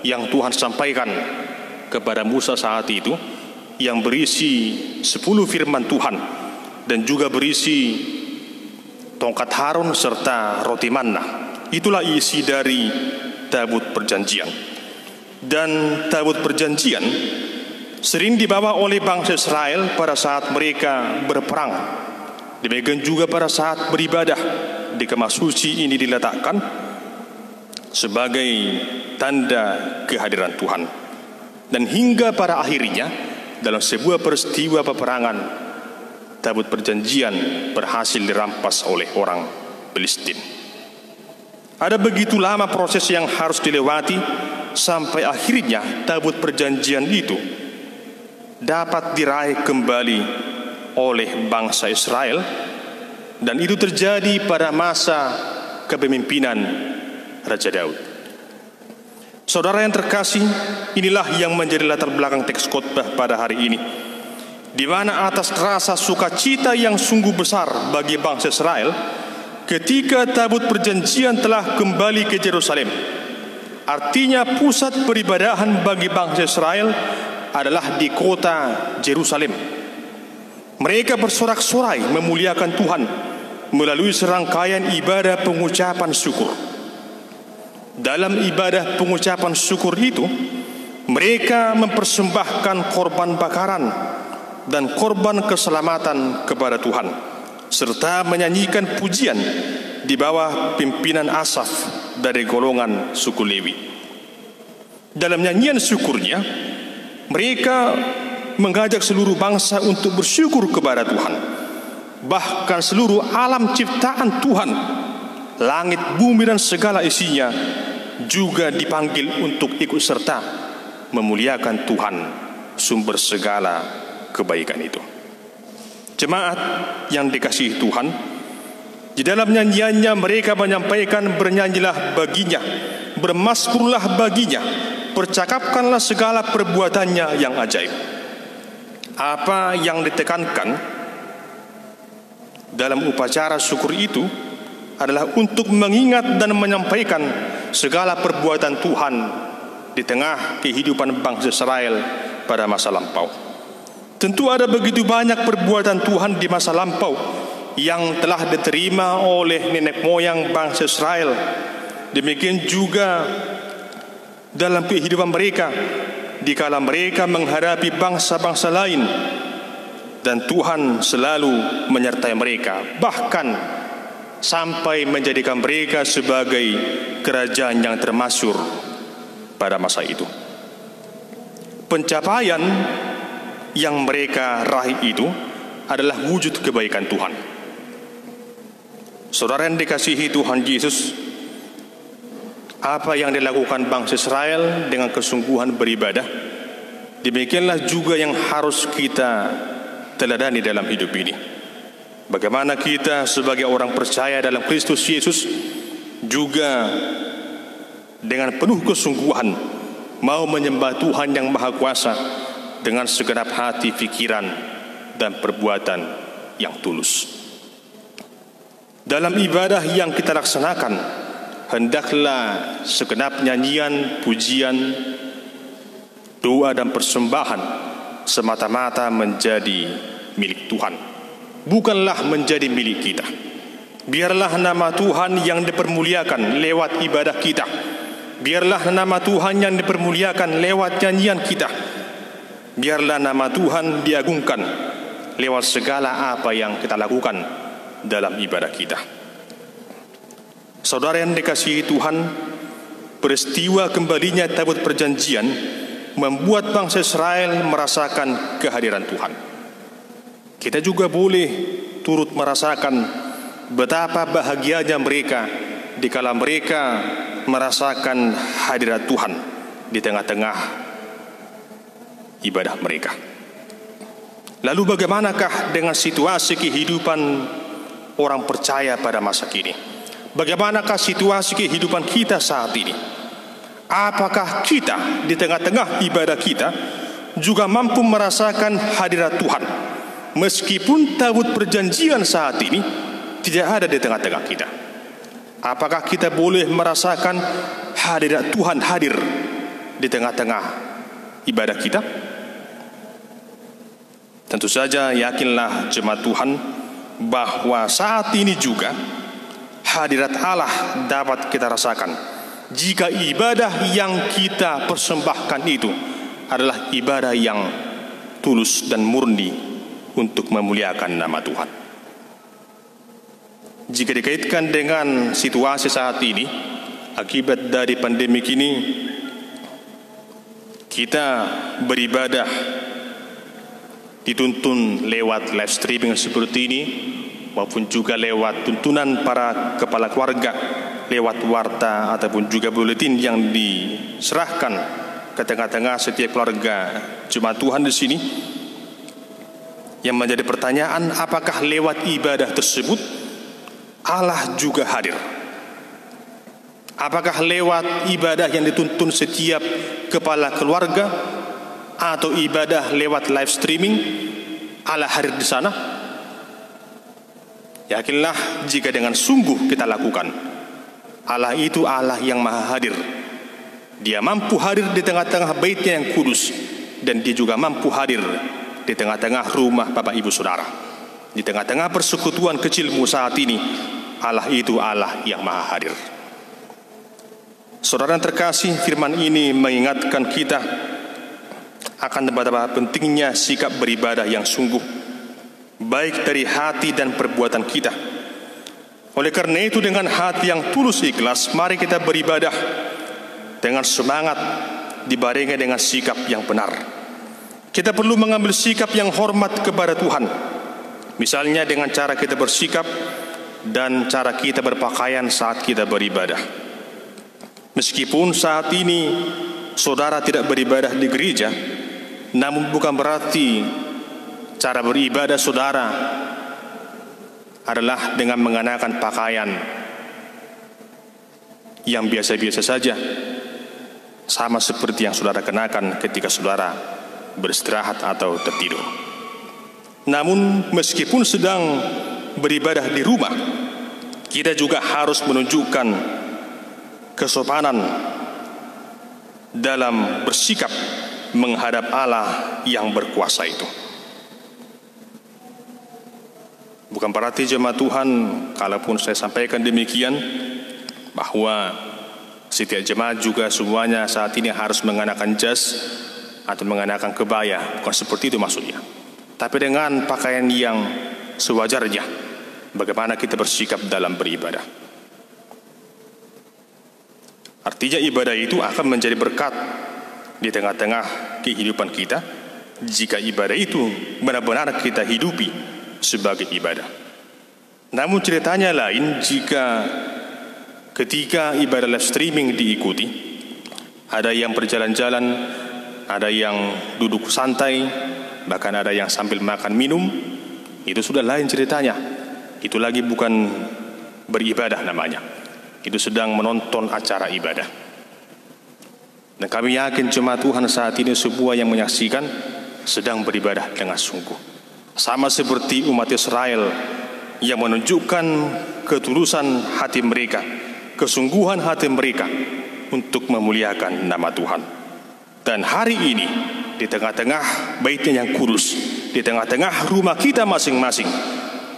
yang Tuhan sampaikan kepada Musa saat itu, yang berisi 10 firman Tuhan dan juga berisi tongkat Harun serta roti manna. Itulah isi dari tabut perjanjian. Dan tabut perjanjian sering dibawa oleh bangsa Israel pada saat mereka berperang. Demikian juga pada saat beribadah di kemah suci ini diletakkan sebagai tanda kehadiran Tuhan. Dan hingga pada akhirnya dalam sebuah peristiwa peperangan, tabut perjanjian berhasil dirampas oleh orang Filistin. Ada begitu lama proses yang harus dilewati sampai akhirnya tabut perjanjian itu dapat diraih kembali oleh bangsa Israel, dan itu terjadi pada masa kepemimpinan Raja Daud. Saudara yang terkasih, inilah yang menjadi latar belakang teks khotbah pada hari ini, di mana atas rasa sukacita yang sungguh besar bagi bangsa Israel ketika tabut perjanjian telah kembali ke Yerusalem. Artinya pusat peribadahan bagi bangsa Israel adalah di kota Yerusalem. Mereka bersorak-sorai memuliakan Tuhan melalui serangkaian ibadah pengucapan syukur. Dalam ibadah pengucapan syukur itu, mereka mempersembahkan korban bakaran dan korban keselamatan kepada Tuhan, serta menyanyikan pujian di bawah pimpinan Asaf dari golongan suku Lewi. Dalam nyanyian syukurnya, mereka mengajak seluruh bangsa untuk bersyukur kepada Tuhan. Bahkan seluruh alam ciptaan Tuhan, langit, bumi dan segala isinya, juga dipanggil untuk ikut serta memuliakan Tuhan, sumber segala kebaikan itu. Jemaat yang dikasihi Tuhan, di dalam nyanyiannya mereka menyampaikan, bernyanyilah baginya, bermaskurlah baginya, percakapkanlah segala perbuatannya yang ajaib. Apa yang ditekankan dalam upacara syukur itu adalah untuk mengingat dan menyampaikan segala perbuatan Tuhan di tengah kehidupan bangsa Israel pada masa lampau. Tentu ada begitu banyak perbuatan Tuhan di masa lampau yang telah diterima oleh nenek moyang bangsa Israel. Demikian juga dalam kehidupan mereka dikala mereka menghadapi bangsa-bangsa lain, dan Tuhan selalu menyertai mereka, bahkan sampai menjadikan mereka sebagai kerajaan yang termasyhur pada masa itu. Pencapaian yang mereka raih itu adalah wujud kebaikan Tuhan. Saudara yang dikasihi Tuhan Yesus, apa yang dilakukan bangsa Israel dengan kesungguhan beribadah, demikianlah juga yang harus kita teladani dalam hidup ini. Bagaimana kita sebagai orang percaya dalam Kristus Yesus juga dengan penuh kesungguhan mau menyembah Tuhan yang Maha Kuasa, dengan segenap hati, pikiran, dan perbuatan yang tulus. Dalam ibadah yang kita laksanakan, hendaklah segenap nyanyian, pujian, doa dan persembahan semata-mata menjadi milik Tuhan, bukanlah menjadi milik kita. Biarlah nama Tuhan yang dipermuliakan lewat ibadah kita. Biarlah nama Tuhan yang dipermuliakan lewat nyanyian kita. Biarlah nama Tuhan diagungkan lewat segala apa yang kita lakukan dalam ibadah kita. Saudara yang dikasihi Tuhan, peristiwa kembalinya tabut perjanjian membuat bangsa Israel merasakan kehadiran Tuhan. Kita juga boleh turut merasakan betapa bahagianya mereka dikala mereka merasakan hadirat Tuhan di tengah-tengah ibadah mereka. Lalu bagaimanakah dengan situasi kehidupan orang percaya pada masa kini? Bagaimanakah situasi kehidupan kita saat ini? Apakah kita di tengah-tengah ibadah kita juga mampu merasakan hadirat Tuhan, meskipun tabut perjanjian saat ini tidak ada di tengah-tengah kita? Apakah kita boleh merasakan hadirat Tuhan hadir di tengah-tengah ibadah kita? Tentu saja yakinlah jemaat Tuhan bahwa saat ini juga hadirat Allah dapat kita rasakan jika ibadah yang kita persembahkan itu adalah ibadah yang tulus dan murni untuk memuliakan nama Tuhan. Jika dikaitkan dengan situasi saat ini, akibat dari pandemi ini, kita beribadah dituntun lewat live streaming seperti ini, maupun juga lewat tuntunan para kepala keluarga, lewat warta ataupun juga buletin yang diserahkan ke tengah-tengah setiap keluarga jemaat Tuhan di sini. Yang menjadi pertanyaan, apakah lewat ibadah tersebut Allah juga hadir? Apakah lewat ibadah yang dituntun setiap kepala keluarga atau ibadah lewat live streaming Allah hadir di sana? Yakinlah jika dengan sungguh kita lakukan, Allah itu Allah yang maha hadir. Dia mampu hadir di tengah-tengah baitnya yang kudus, dan dia juga mampu hadir di tengah-tengah rumah Bapak Ibu Saudara. Di tengah-tengah persekutuan kecilmu saat ini, Allah itu Allah yang maha hadir. Saudara yang terkasih, firman ini mengingatkan kita akan betapa pentingnya sikap beribadah yang sungguh, baik dari hati dan perbuatan kita. Oleh karena itu, dengan hati yang tulus ikhlas, mari kita beribadah dengan semangat dibarengi dengan sikap yang benar. Kita perlu mengambil sikap yang hormat kepada Tuhan, misalnya dengan cara kita bersikap dan cara kita berpakaian saat kita beribadah. Meskipun saat ini saudara tidak beribadah di gereja, namun bukan berarti cara beribadah saudara adalah dengan mengenakan pakaian yang biasa-biasa saja, sama seperti yang saudara kenakan ketika saudara beristirahat atau tertidur. Namun meskipun sedang beribadah di rumah, kita juga harus menunjukkan kesopanan dalam bersikap menghadap Allah yang berkuasa itu. Bukan berarti jemaat Tuhan, kalaupun saya sampaikan demikian, bahwa setiap jemaat juga semuanya saat ini harus mengenakan jas atau mengenakan kebaya. Bukan seperti itu maksudnya. Tapi dengan pakaian yang sewajarnya, bagaimana kita bersikap dalam beribadah. Artinya ibadah itu akan menjadi berkat di tengah-tengah kehidupan kita jika ibadah itu benar-benar kita hidupi sebagai ibadah. Namun ceritanya lain jika ketika ibadah live streaming diikuti, ada yang berjalan-jalan, ada yang duduk santai, bahkan ada yang sambil makan minum. Itu sudah lain ceritanya. Itu lagi bukan beribadah namanya. Itu sedang menonton acara ibadah. Dan kami yakin jemaat Tuhan saat ini semua yang menyaksikan, sedang beribadah dengan sungguh. Sama seperti umat Israel yang menunjukkan ketulusan hati mereka, kesungguhan hati mereka untuk memuliakan nama Tuhan. Dan hari ini, di tengah-tengah baitnya yang kudus, di tengah-tengah rumah kita masing-masing,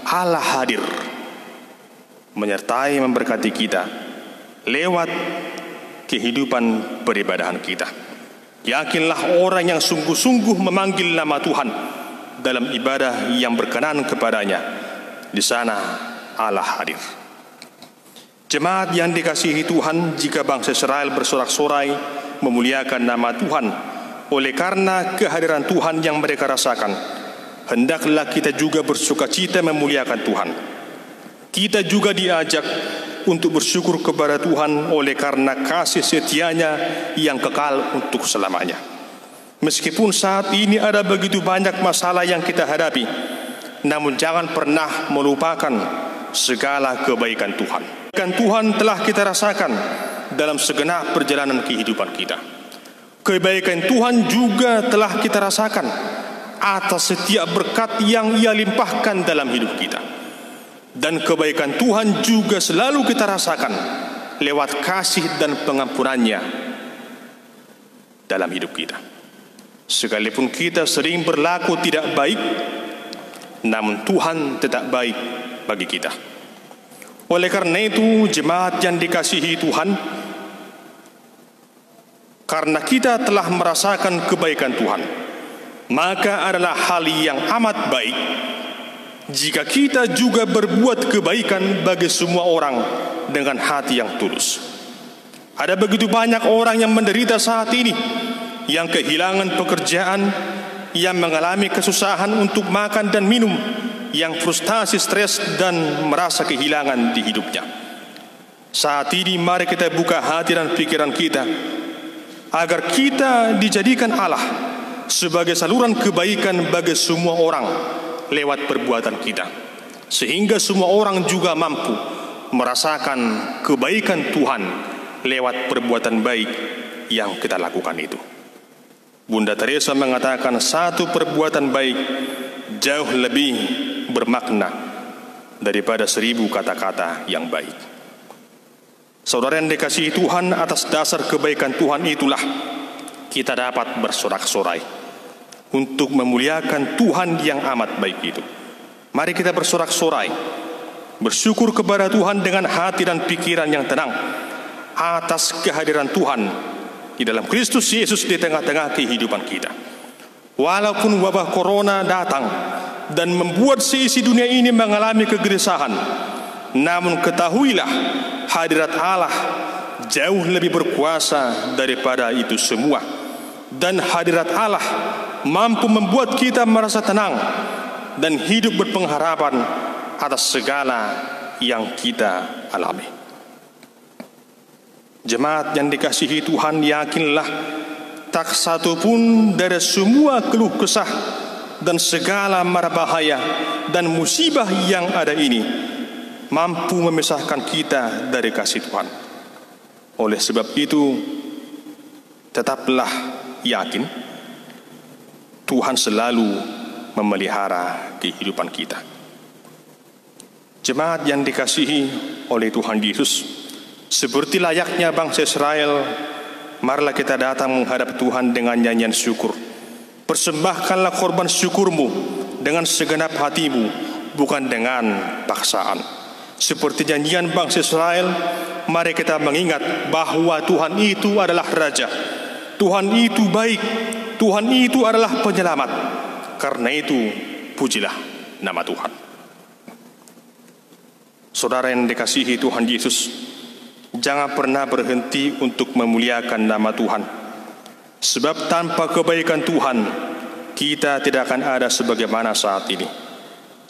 Allah hadir menyertai memberkati kita lewat kehidupan peribadahan kita. Yakinlah orang yang sungguh-sungguh memanggil nama Tuhan dalam ibadah yang berkenan kepadanya, di sana Allah hadir. Jemaat yang dikasihi Tuhan, jika bangsa Israel bersorak-sorai memuliakan nama Tuhan oleh karena kehadiran Tuhan yang mereka rasakan, hendaklah kita juga bersukacita memuliakan Tuhan. Kita juga diajak untuk bersyukur kepada Tuhan oleh karena kasih setianya yang kekal untuk selamanya. Meskipun saat ini ada begitu banyak masalah yang kita hadapi, namun jangan pernah melupakan segala kebaikan Tuhan. Kebaikan Tuhan telah kita rasakan dalam segenap perjalanan kehidupan kita. Kebaikan Tuhan juga telah kita rasakan atas setiap berkat yang Ia limpahkan dalam hidup kita. Dan kebaikan Tuhan juga selalu kita rasakan lewat kasih dan pengampunannya dalam hidup kita. Sekalipun kita sering berlaku tidak baik, namun Tuhan tetap baik bagi kita. Oleh karena itu, jemaat yang dikasihi Tuhan, karena kita telah merasakan kebaikan Tuhan, maka adalah hal yang amat baik jika kita juga berbuat kebaikan bagi semua orang dengan hati yang tulus. Ada begitu banyak orang yang menderita saat ini, yang kehilangan pekerjaan, yang mengalami kesusahan untuk makan dan minum, yang frustasi, stres, dan merasa kehilangan di hidupnya. Saat ini mari kita buka hati dan pikiran kita agar kita dijadikan Allah sebagai saluran kebaikan bagi semua orang lewat perbuatan kita, sehingga semua orang juga mampu merasakan kebaikan Tuhan lewat perbuatan baik yang kita lakukan itu. Bunda Teresa mengatakan satu perbuatan baik jauh lebih bermakna daripada 1000 kata-kata yang baik. Saudara yang dikasihi Tuhan, atas dasar kebaikan Tuhan itulah kita dapat bersorak-sorai untuk memuliakan Tuhan yang amat baik itu. Mari kita bersorak-sorai, bersyukur kepada Tuhan dengan hati dan pikiran yang tenang atas kehadiran Tuhan di dalam Kristus Yesus di tengah-tengah kehidupan kita. Walaupun wabah corona datang dan membuat seisi dunia ini mengalami kegelisahan, namun ketahuilah hadirat Allah jauh lebih berkuasa daripada itu semua. Dan hadirat Allah mampu membuat kita merasa tenang dan hidup berpengharapan atas segala yang kita alami. Jemaat yang dikasihi Tuhan, yakinlah tak satu pun dari semua keluh kesah dan segala mara bahaya dan musibah yang ada ini mampu memisahkan kita dari kasih Tuhan. Oleh sebab itu, tetaplah yakin Tuhan selalu memelihara kehidupan kita. Jemaat yang dikasihi oleh Tuhan Yesus, seperti layaknya bangsa Israel, marilah kita datang menghadap Tuhan dengan nyanyian syukur. Persembahkanlah korban syukurmu dengan segenap hatimu, bukan dengan paksaan. Seperti nyanyian bangsa Israel, mari kita mengingat bahwa Tuhan itu adalah Raja, Tuhan itu baik, Tuhan itu adalah penyelamat. Karena itu, pujilah nama Tuhan. Saudara yang dikasihi Tuhan Yesus, jangan pernah berhenti untuk memuliakan nama Tuhan. Sebab tanpa kebaikan Tuhan, kita tidak akan ada sebagaimana saat ini.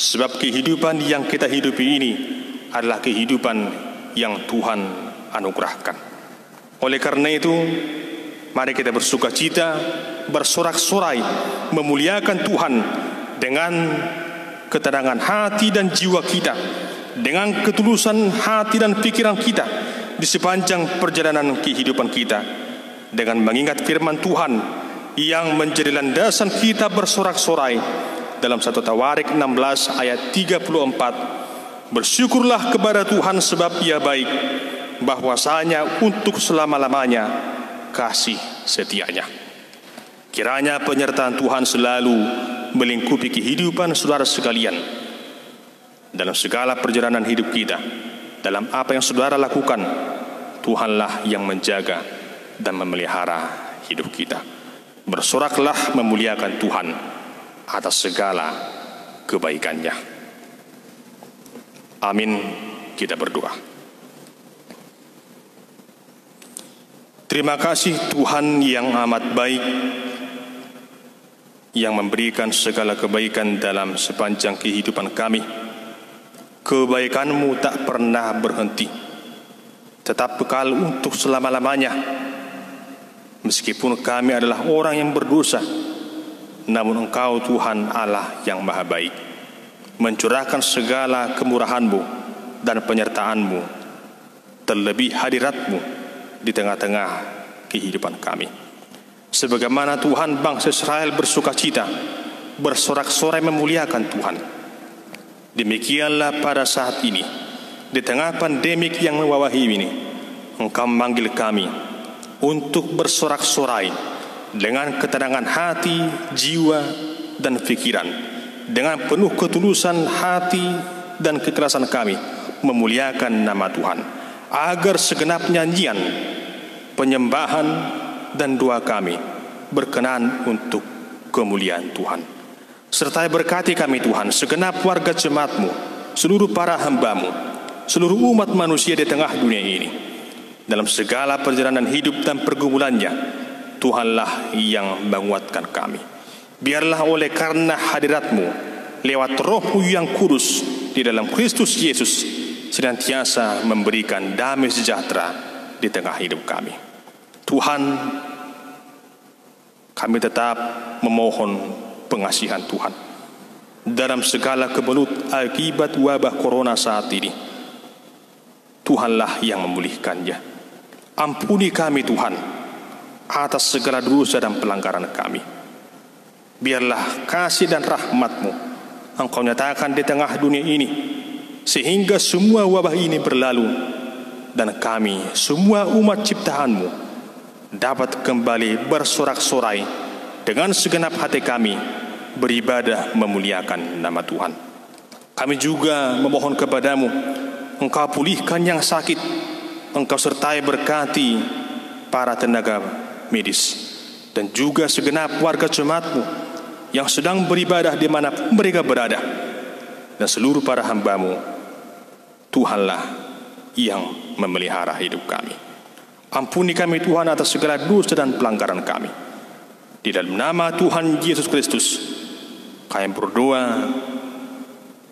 Sebab kehidupan yang kita hidupi ini adalah kehidupan yang Tuhan anugerahkan. Oleh karena itu, mari kita bersukacita, bersorak-sorai, memuliakan Tuhan dengan ketenangan hati dan jiwa kita, dengan ketulusan hati dan pikiran kita di sepanjang perjalanan kehidupan kita, dengan mengingat firman Tuhan yang menjadi landasan kita bersorak-sorai dalam 1 Tawarik 16 ayat 34. Bersyukurlah kepada Tuhan sebab Ia baik, bahwasanya untuk selama-lamanya kasih setianya. Kiranya penyertaan Tuhan selalu melingkupi kehidupan saudara sekalian dalam segala perjalanan hidup kita. Dalam apa yang saudara lakukan, Tuhanlah yang menjaga dan memelihara hidup kita. Bersoraklah memuliakan Tuhan atas segala kebaikannya. Amin. Kita berdoa. Terima kasih Tuhan yang amat baik, yang memberikan segala kebaikan dalam sepanjang kehidupan kami. Kebaikan-Mu tak pernah berhenti, tetap bekal untuk selama-lamanya. Meskipun kami adalah orang yang berdosa, namun Engkau Tuhan Allah yang maha baik, mencurahkan segala kemurahan-Mu dan penyertaan-Mu, terlebih hadirat-Mu di tengah-tengah kehidupan kami. Sebagaimana Tuhan bangsa Israel bersuka cita, bersorak-sorai memuliakan Tuhan, demikianlah pada saat ini, di tengah pandemik yang mewabahi ini, Engkau memanggil kami untuk bersorak-sorai dengan ketenangan hati, jiwa, dan pikiran, dengan penuh ketulusan hati dan keikhlasan kami memuliakan nama Tuhan, agar segenap nyanyian, penyembahan, dan doa kami berkenan untuk kemuliaan Tuhan. Serta berkati kami Tuhan, segenap warga jemaat-Mu, seluruh para hamba-Mu, seluruh umat manusia di tengah dunia ini, dalam segala perjalanan hidup dan pergumulannya. Tuhanlah yang menguatkan kami. Biarlah oleh karena hadirat-Mu, lewat Roh-Mu yang kudus di dalam Kristus Yesus, senantiasa memberikan damai sejahtera di tengah hidup kami. Tuhan, kami tetap memohon pengasihan Tuhan dalam segala kebelut akibat wabah corona saat ini. Tuhanlah yang memulihkannya. Ampuni kami Tuhan atas segala dosa dan pelanggaran kami. Biarlah kasih dan rahmat-Mu Engkau nyatakan di tengah dunia ini, sehingga semua wabah ini berlalu, dan kami semua umat ciptaan-Mu dapat kembali bersorak-sorai dengan segenap hati kami, beribadah memuliakan nama Tuhan. Kami juga memohon kepada-Mu, Engkau pulihkan yang sakit, Engkau sertai berkati para tenaga medis, dan juga segenap warga jemaat-Mu yang sedang beribadah di mana mereka berada, dan seluruh para hamba-Mu. Tuhanlah yang memelihara hidup kami. Ampuni kami Tuhan atas segala dosa dan pelanggaran kami. Di dalam nama Tuhan Yesus Kristus, kami berdoa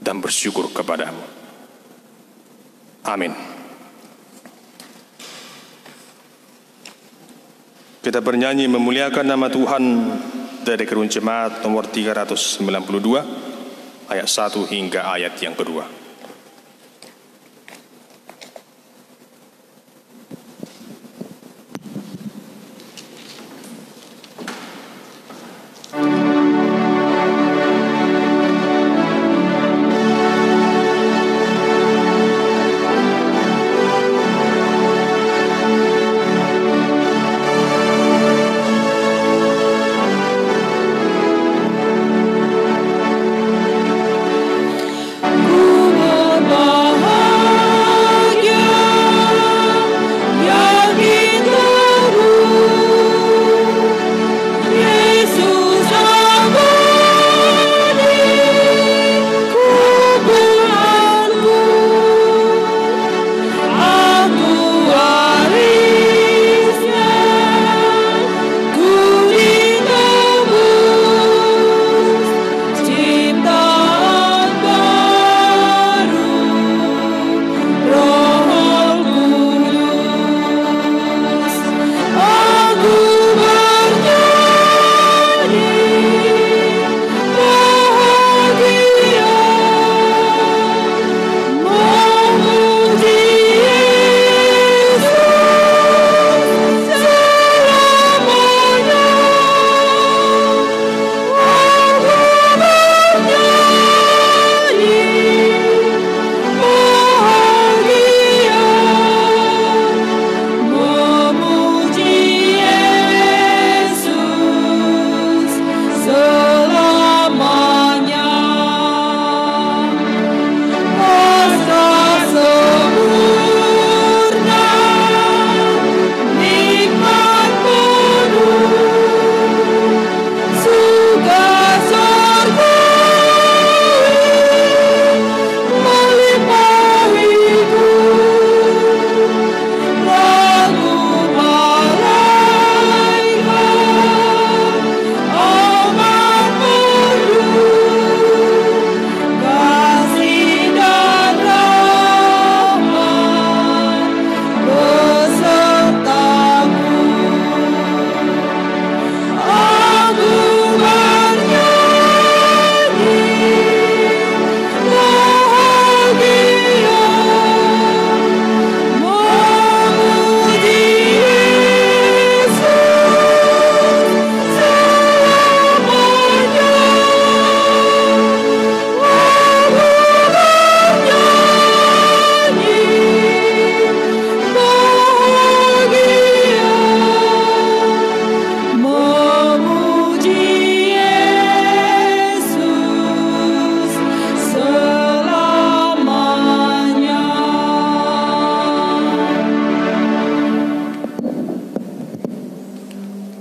dan bersyukur kepada-Mu. Amin. Kita bernyanyi memuliakan nama Tuhan dari Kerun Jemaat nomor 392 ayat 1 hingga ayat yang kedua. Ku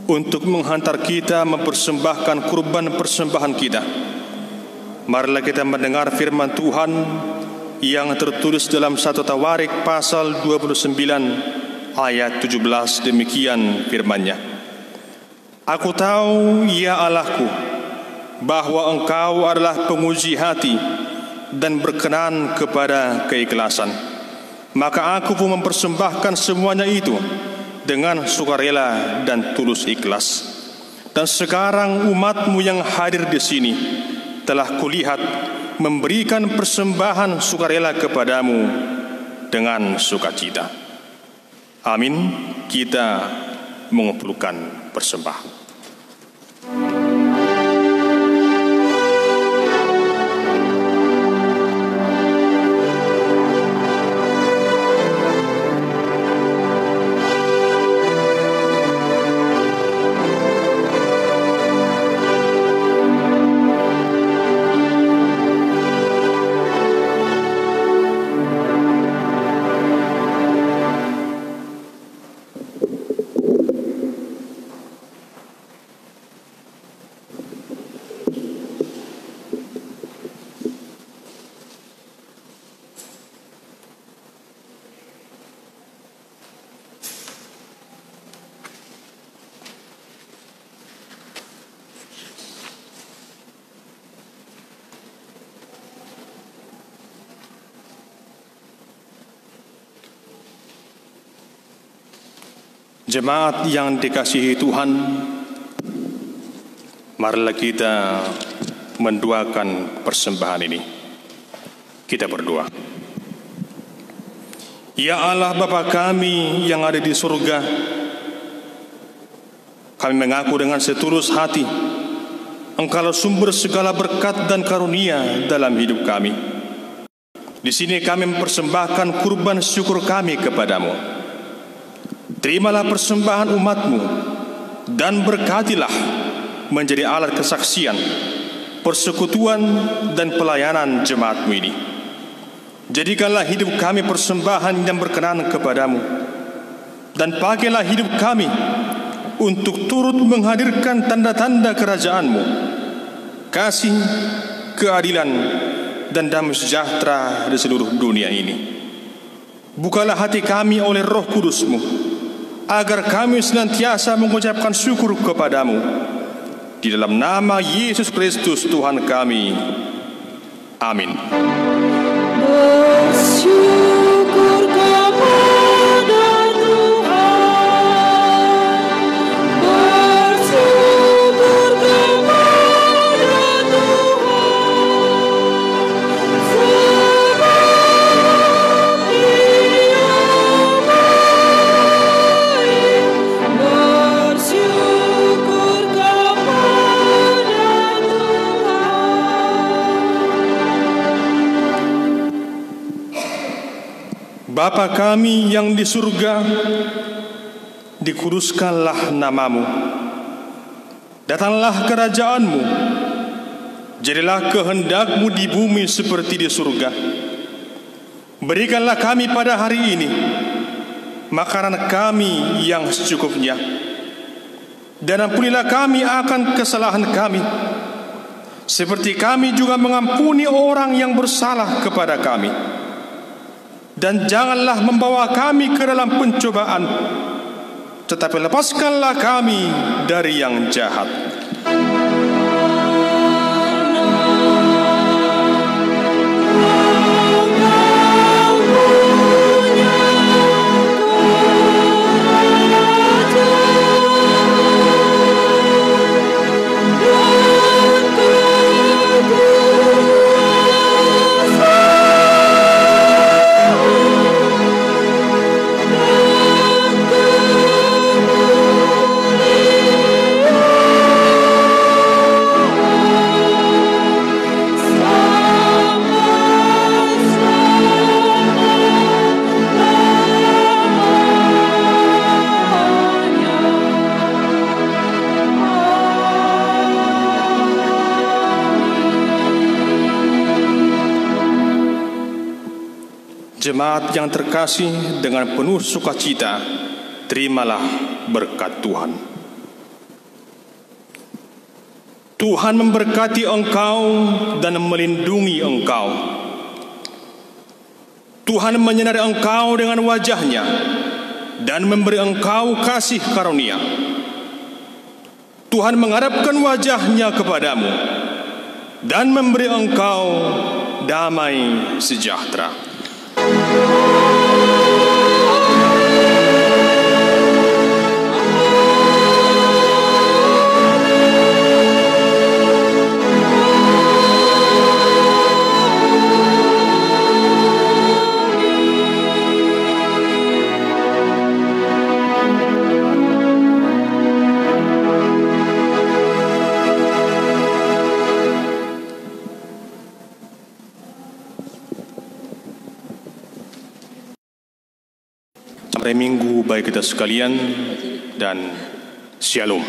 untuk menghantar kita mempersembahkan kurban persembahan kita. Marilah kita mendengar firman Tuhan yang tertulis dalam 1 Tawarik pasal 29 ayat 17. Demikian firman-Nya. Aku tahu, ya Allahku, bahwa Engkau adalah penguji hati dan berkenan kepada keikhlasan. Maka aku pun mempersembahkan semuanya itu dengan sukarela dan tulus ikhlas. Dan sekarang umat-Mu yang hadir di sini telah kulihat memberikan persembahan sukarela kepadamu dengan sukacita. Amin. Kita mengumpulkan persembahan. Jemaat yang dikasihi Tuhan, marilah kita mendoakan persembahan ini. Kita berdoa. Ya Allah Bapa kami yang ada di surga, kami mengaku dengan setulus hati Engkaulah sumber segala berkat dan karunia dalam hidup kami. Di sini kami mempersembahkan kurban syukur kami kepadamu. Terimalah persembahan umat-Mu dan berkatilah menjadi alat kesaksian, persekutuan dan pelayanan jemaat-Mu ini. Jadikanlah hidup kami persembahan yang berkenan kepadamu, dan pakailah hidup kami untuk turut menghadirkan tanda-tanda kerajaan-Mu, kasih, keadilan, dan damai sejahtera di seluruh dunia ini. Bukalah hati kami oleh Roh Kudus-Mu, agar kami senantiasa mengucapkan syukur kepadamu. Di dalam nama Yesus Kristus Tuhan kami. Amin. Bersyukur kepada Tuhan, bersyukur kepada Tuhan, sebab Dia baik. Bersyukur kepada Bapa kami yang di surga, dikuduskanlah namamu. Datanglah kerajaan-Mu. Jadilah kehendak-Mu di bumi seperti di surga. Berikanlah kami pada hari ini makanan kami yang secukupnya. Dan ampunilah kami akan kesalahan kami, seperti kami juga mengampuni orang yang bersalah kepada kami. Dan janganlah membawa kami ke dalam pencobaan, tetapi lepaskanlah kami dari yang jahat. Jemaat yang terkasih, dengan penuh sukacita terimalah berkat Tuhan. Tuhan memberkati engkau dan melindungi engkau. Tuhan menyinari engkau dengan wajah-Nya dan memberi engkau kasih karunia. Tuhan menghadapkan wajah-Nya kepadamu dan memberi engkau damai sejahtera. Sampai minggu bagi kita sekalian dan shalom.